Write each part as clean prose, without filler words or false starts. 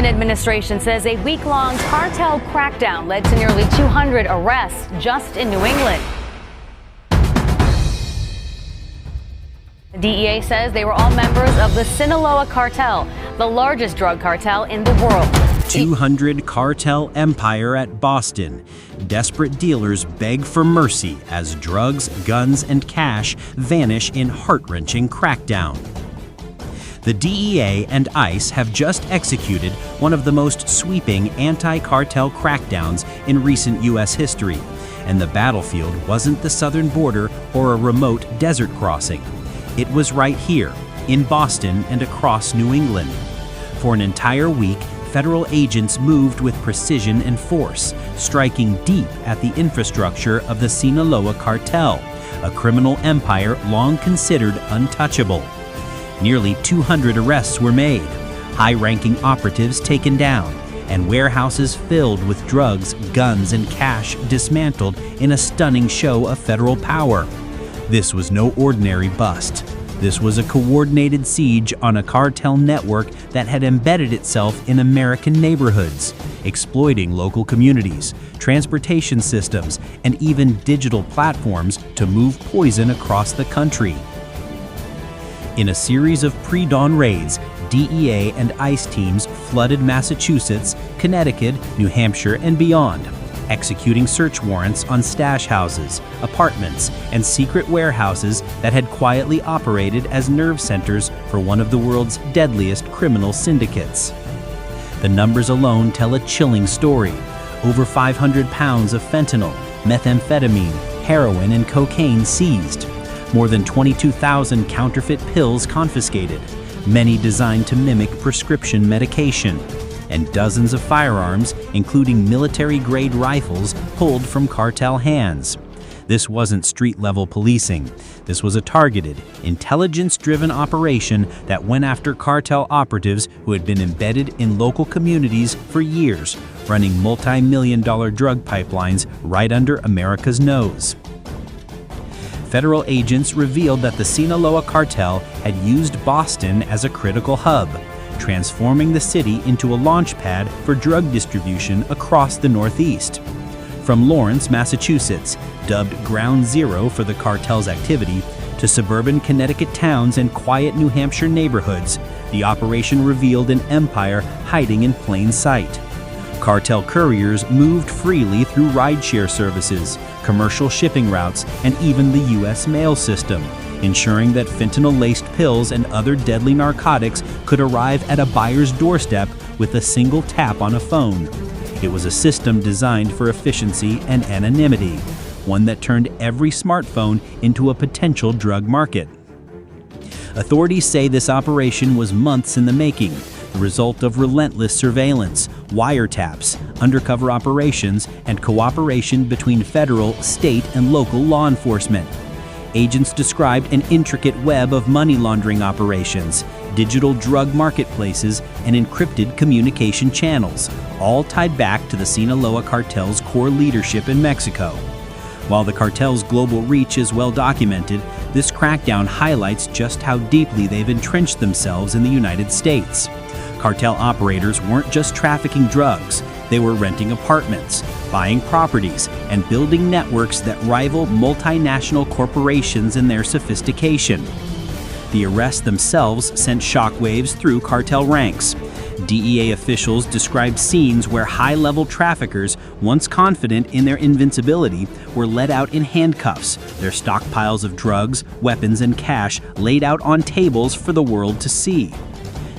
enforcement administration says a week-long cartel crackdown led to nearly 200 arrests just in New England. The DEA says they were all members of the Sinaloa cartel, the largest drug cartel in the world. 200 cartel empire at Boston. Desperate dealers beg for mercy as drugs, guns, and cash vanish in heart-wrenching crackdown. The DEA and ICE have just executed one of the most sweeping anti-cartel crackdowns in recent U.S. history, and the battlefield wasn't the southern border or a remote desert crossing. It was right here, in Boston and across New England. For an entire week, federal agents moved with precision and force, striking deep at the infrastructure of the Sinaloa cartel, a criminal empire long considered untouchable. Nearly 200 arrests were made, high-ranking operatives taken down, and warehouses filled with drugs, guns, and cash dismantled in a stunning show of federal power. This was no ordinary bust. This was a coordinated siege on a cartel network that had embedded itself in American neighborhoods, exploiting local communities, transportation systems, and even digital platforms to move poison across the country. In a series of pre-dawn raids, DEA and ICE teams flooded Massachusetts, Connecticut, New Hampshire, and beyond, executing search warrants on stash houses, apartments, and secret warehouses that had quietly operated as nerve centers for one of the world's deadliest criminal syndicates. The numbers alone tell a chilling story. Over 500 pounds of fentanyl, methamphetamine, heroin, and cocaine seized. More than 22,000 counterfeit pills confiscated, many designed to mimic prescription medication, and dozens of firearms, including military-grade rifles, pulled from cartel hands. This wasn't street-level policing. This was a targeted, intelligence-driven operation that went after cartel operatives who had been embedded in local communities for years, running multi-million-dollar drug pipelines right under America's nose. Federal agents revealed that the Sinaloa cartel had used Boston as a critical hub, transforming the city into a launch pad for drug distribution across the Northeast. From Lawrence, Massachusetts, dubbed Ground Zero for the cartel's activity, to suburban Connecticut towns and quiet New Hampshire neighborhoods, the operation revealed an empire hiding in plain sight. Cartel couriers moved freely through rideshare services, commercial shipping routes, and even the U.S. mail system, ensuring that fentanyl-laced pills and other deadly narcotics could arrive at a buyer's doorstep with a single tap on a phone. It was a system designed for efficiency and anonymity, one that turned every smartphone into a potential drug market. Authorities say this operation was months in the making, the result of relentless surveillance, wiretaps, undercover operations, and cooperation between federal, state, and local law enforcement. Agents described an intricate web of money laundering operations, digital drug marketplaces, and encrypted communication channels, all tied back to the Sinaloa cartel's core leadership in Mexico. While the cartel's global reach is well documented, this crackdown highlights just how deeply they've entrenched themselves in the United States. Cartel operators weren't just trafficking drugs, they were renting apartments, buying properties, and building networks that rival multinational corporations in their sophistication. The arrests themselves sent shockwaves through cartel ranks. DEA officials described scenes where high-level traffickers, once confident in their invincibility, were led out in handcuffs, their stockpiles of drugs, weapons, and cash laid out on tables for the world to see.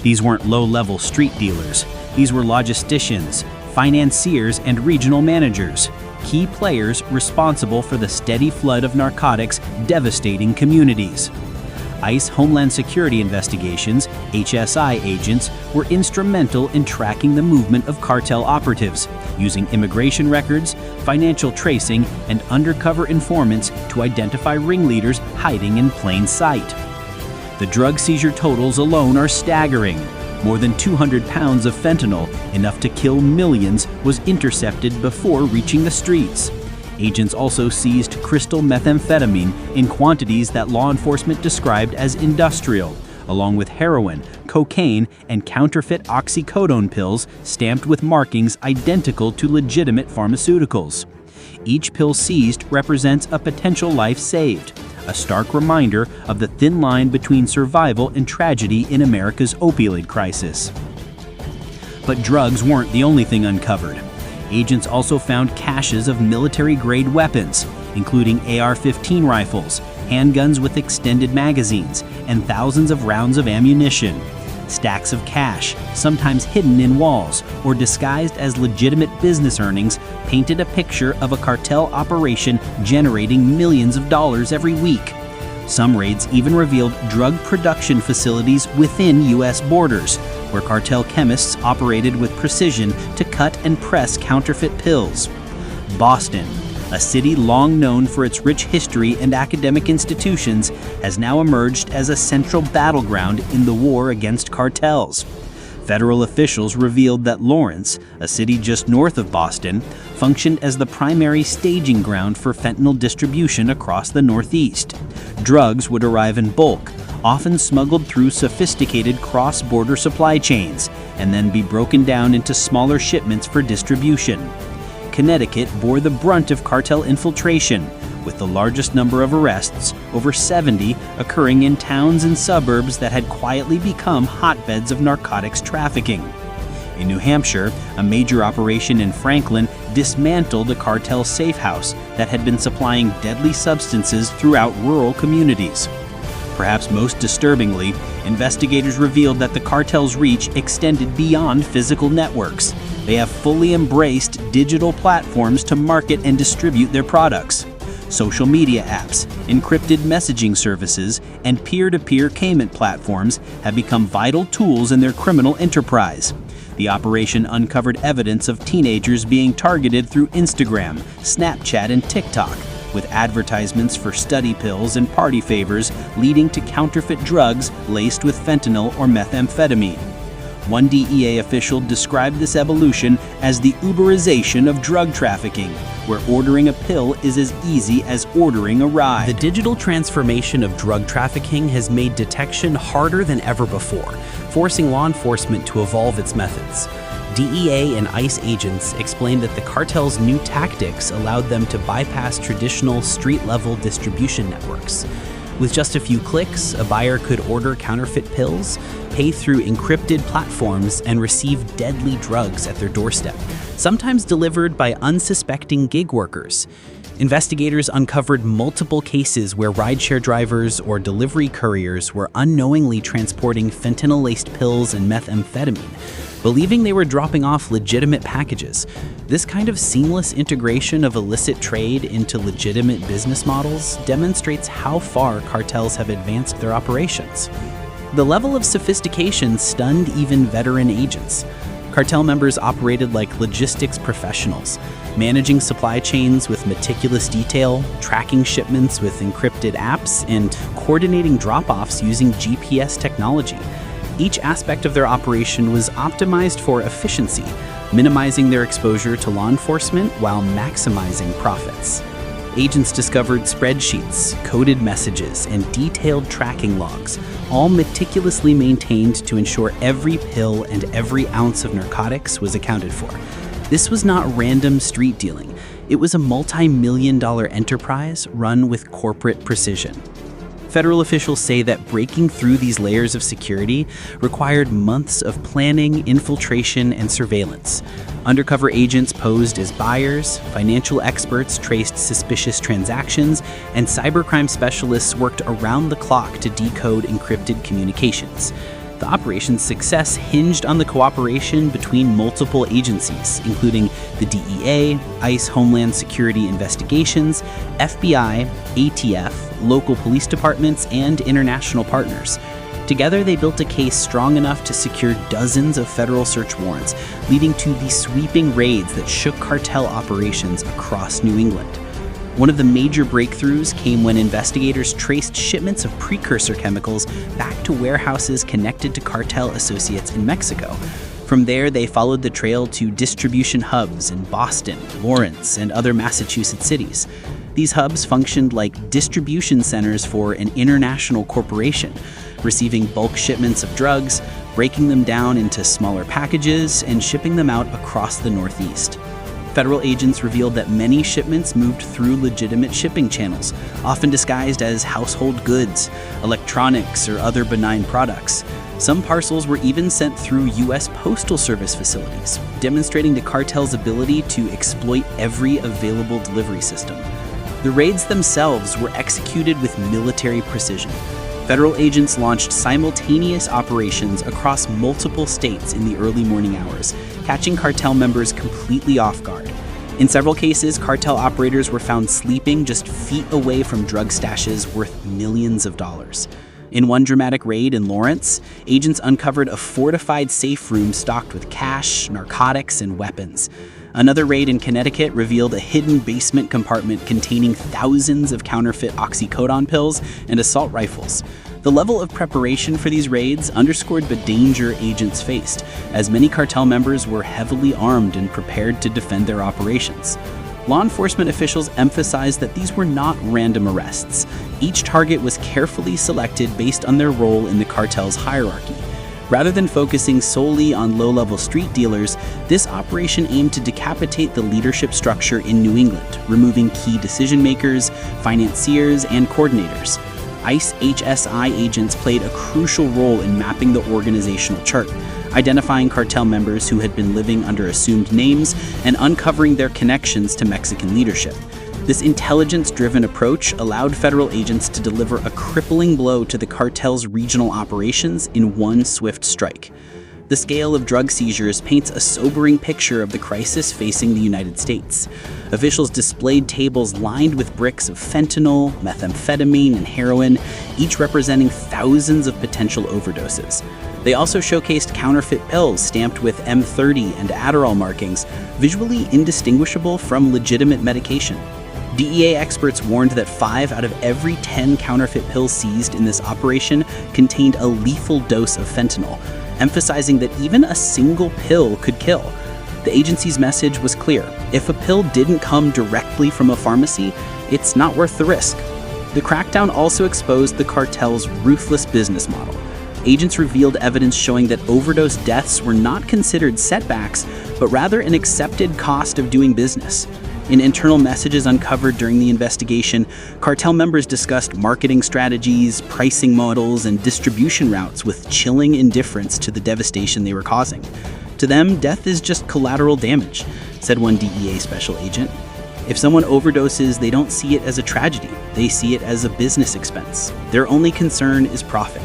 These weren't low-level street dealers. These were logisticians, financiers, and regional managers, key players responsible for the steady flood of narcotics devastating communities. ICE Homeland Security Investigations, HSI agents, were instrumental in tracking the movement of cartel operatives, using immigration records, financial tracing, and undercover informants to identify ringleaders hiding in plain sight. The drug seizure totals alone are staggering. More than 200 pounds of fentanyl, enough to kill millions, was intercepted before reaching the streets. Agents also seized crystal methamphetamine in quantities that law enforcement described as industrial, along with heroin, cocaine, and counterfeit oxycodone pills stamped with markings identical to legitimate pharmaceuticals. Each pill seized represents a potential life saved, a stark reminder of the thin line between survival and tragedy in America's opioid crisis. But drugs weren't the only thing uncovered. Agents also found caches of military-grade weapons, including AR-15 rifles, handguns with extended magazines, and thousands of rounds of ammunition. Stacks of cash, sometimes hidden in walls or disguised as legitimate business earnings, painted a picture of a cartel operation generating millions of dollars every week. Some raids even revealed drug production facilities within U.S. borders, where cartel chemists operated with precision to cut and press counterfeit pills. Boston, a city long known for its rich history and academic institutions, has now emerged as a central battleground in the war against cartels. Federal officials revealed that Lawrence, a city just north of Boston, functioned as the primary staging ground for fentanyl distribution across the Northeast. Drugs would arrive in bulk, often smuggled through sophisticated cross-border supply chains, and then be broken down into smaller shipments for distribution. Connecticut bore the brunt of cartel infiltration, with the largest number of arrests, over 70, occurring in towns and suburbs that had quietly become hotbeds of narcotics trafficking. In New Hampshire, a major operation in Franklin dismantled a cartel safe house that had been supplying deadly substances throughout rural communities. Perhaps most disturbingly, investigators revealed that the cartel's reach extended beyond physical networks. They have fully embraced digital platforms to market and distribute their products. Social media apps, encrypted messaging services, and peer-to-peer payment platforms have become vital tools in their criminal enterprise. The operation uncovered evidence of teenagers being targeted through Instagram, Snapchat, and TikTok, with advertisements for study pills and party favors leading to counterfeit drugs laced with fentanyl or methamphetamine. One DEA official described this evolution as the Uberization of drug trafficking, where ordering a pill is as easy as ordering a ride. The digital transformation of drug trafficking has made detection harder than ever before, forcing law enforcement to evolve its methods. DEA and ICE agents explained that the cartel's new tactics allowed them to bypass traditional street-level distribution networks. With just a few clicks, a buyer could order counterfeit pills, pay through encrypted platforms, and receive deadly drugs at their doorstep, sometimes delivered by unsuspecting gig workers. Investigators uncovered multiple cases where rideshare drivers or delivery couriers were unknowingly transporting fentanyl-laced pills and methamphetamine, believing they were dropping off legitimate packages. This kind of seamless integration of illicit trade into legitimate business models demonstrates how far cartels have advanced their operations. The level of sophistication stunned even veteran agents. Cartel members operated like logistics professionals, managing supply chains with meticulous detail, tracking shipments with encrypted apps, and coordinating drop-offs using GPS technology. Each aspect of their operation was optimized for efficiency, minimizing their exposure to law enforcement while maximizing profits. Agents discovered spreadsheets, coded messages, and detailed tracking logs, all meticulously maintained to ensure every pill and every ounce of narcotics was accounted for. This was not random street dealing. It was a multi-million-dollar enterprise run with corporate precision. Federal officials say that breaking through these layers of security required months of planning, infiltration, and surveillance. Undercover agents posed as buyers, financial experts traced suspicious transactions, and cybercrime specialists worked around the clock to decode encrypted communications. The operation's success hinged on the cooperation between multiple agencies, including the DEA, ICE Homeland Security Investigations, FBI, ATF, local police departments, and international partners. Together, they built a case strong enough to secure dozens of federal search warrants, leading to the sweeping raids that shook cartel operations across New England. One of the major breakthroughs came when investigators traced shipments of precursor chemicals back to warehouses connected to cartel associates in Mexico. From there, they followed the trail to distribution hubs in Boston, Lawrence, and other Massachusetts cities. These hubs functioned like distribution centers for an international corporation, receiving bulk shipments of drugs, breaking them down into smaller packages, and shipping them out across the Northeast. Federal agents revealed that many shipments moved through legitimate shipping channels, often disguised as household goods, electronics, or other benign products. Some parcels were even sent through U.S. Postal Service facilities, demonstrating the cartel's ability to exploit every available delivery system. The raids themselves were executed with military precision. Federal agents launched simultaneous operations across multiple states in the early morning hours, catching cartel members completely off guard. In several cases, cartel operators were found sleeping just feet away from drug stashes worth millions of dollars. In one dramatic raid in Lawrence, agents uncovered a fortified safe room stocked with cash, narcotics, and weapons. Another raid in Connecticut revealed a hidden basement compartment containing thousands of counterfeit oxycodone pills and assault rifles. The level of preparation for these raids underscored the danger agents faced, as many cartel members were heavily armed and prepared to defend their operations. Law enforcement officials emphasized that these were not random arrests. Each target was carefully selected based on their role in the cartel's hierarchy. Rather than focusing solely on low-level street dealers, this operation aimed to decapitate the leadership structure in New England, removing key decision-makers, financiers, and coordinators. ICE HSI agents played a crucial role in mapping the organizational chart, identifying cartel members who had been living under assumed names and uncovering their connections to Mexican leadership. This intelligence-driven approach allowed federal agents to deliver a crippling blow to the cartel's regional operations in one swift strike. The scale of drug seizures paints a sobering picture of the crisis facing the United States. Officials displayed tables lined with bricks of fentanyl, methamphetamine, and heroin, each representing thousands of potential overdoses. They also showcased counterfeit pills stamped with M30 and Adderall markings, visually indistinguishable from legitimate medication. DEA experts warned that 5 out of every 10 counterfeit pills seized in this operation contained a lethal dose of fentanyl, emphasizing that even a single pill could kill. The agency's message was clear: if a pill didn't come directly from a pharmacy, it's not worth the risk. The crackdown also exposed the cartel's ruthless business model. Agents revealed evidence showing that overdose deaths were not considered setbacks, but rather an accepted cost of doing business. In internal messages uncovered during the investigation, cartel members discussed marketing strategies, pricing models, and distribution routes with chilling indifference to the devastation they were causing. To them, death is just collateral damage, said one DEA special agent. If someone overdoses, they don't see it as a tragedy. They see it as a business expense. Their only concern is profit.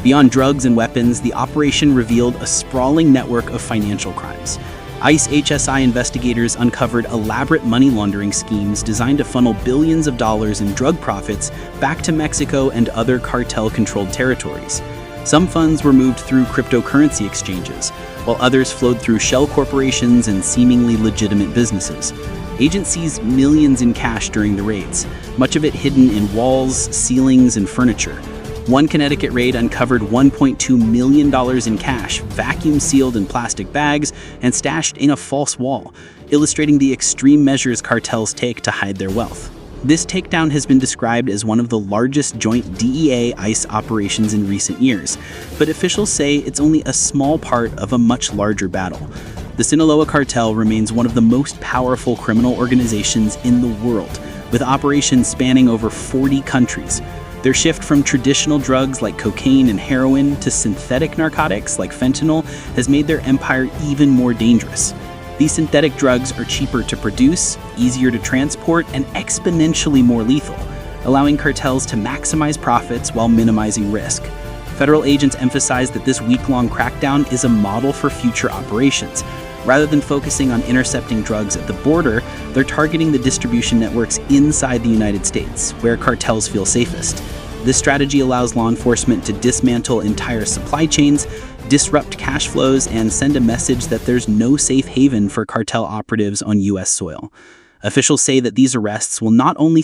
Beyond drugs and weapons, the operation revealed a sprawling network of financial crimes. ICE HSI investigators uncovered elaborate money laundering schemes designed to funnel billions of dollars in drug profits back to Mexico and other cartel-controlled territories. Some funds were moved through cryptocurrency exchanges, while others flowed through shell corporations and seemingly legitimate businesses. Agents seized millions in cash during the raids, much of it hidden in walls, ceilings, and furniture. One Connecticut raid uncovered $1.2 million in cash, vacuum-sealed in plastic bags, and stashed in a false wall, illustrating the extreme measures cartels take to hide their wealth. This takedown has been described as one of the largest joint DEA ICE operations in recent years, but officials say it's only a small part of a much larger battle. The Sinaloa cartel remains one of the most powerful criminal organizations in the world, with operations spanning over 40 countries. Their shift from traditional drugs like cocaine and heroin to synthetic narcotics like fentanyl has made their empire even more dangerous. These synthetic drugs are cheaper to produce, easier to transport, and exponentially more lethal, allowing cartels to maximize profits while minimizing risk. Federal agents emphasize that this week-long crackdown is a model for future operations. Rather than focusing on intercepting drugs at the border, they're targeting the distribution networks inside the United States, where cartels feel safest. This strategy allows law enforcement to dismantle entire supply chains, disrupt cash flows, and send a message that there's no safe haven for cartel operatives on U.S. soil. Officials say that these arrests will not only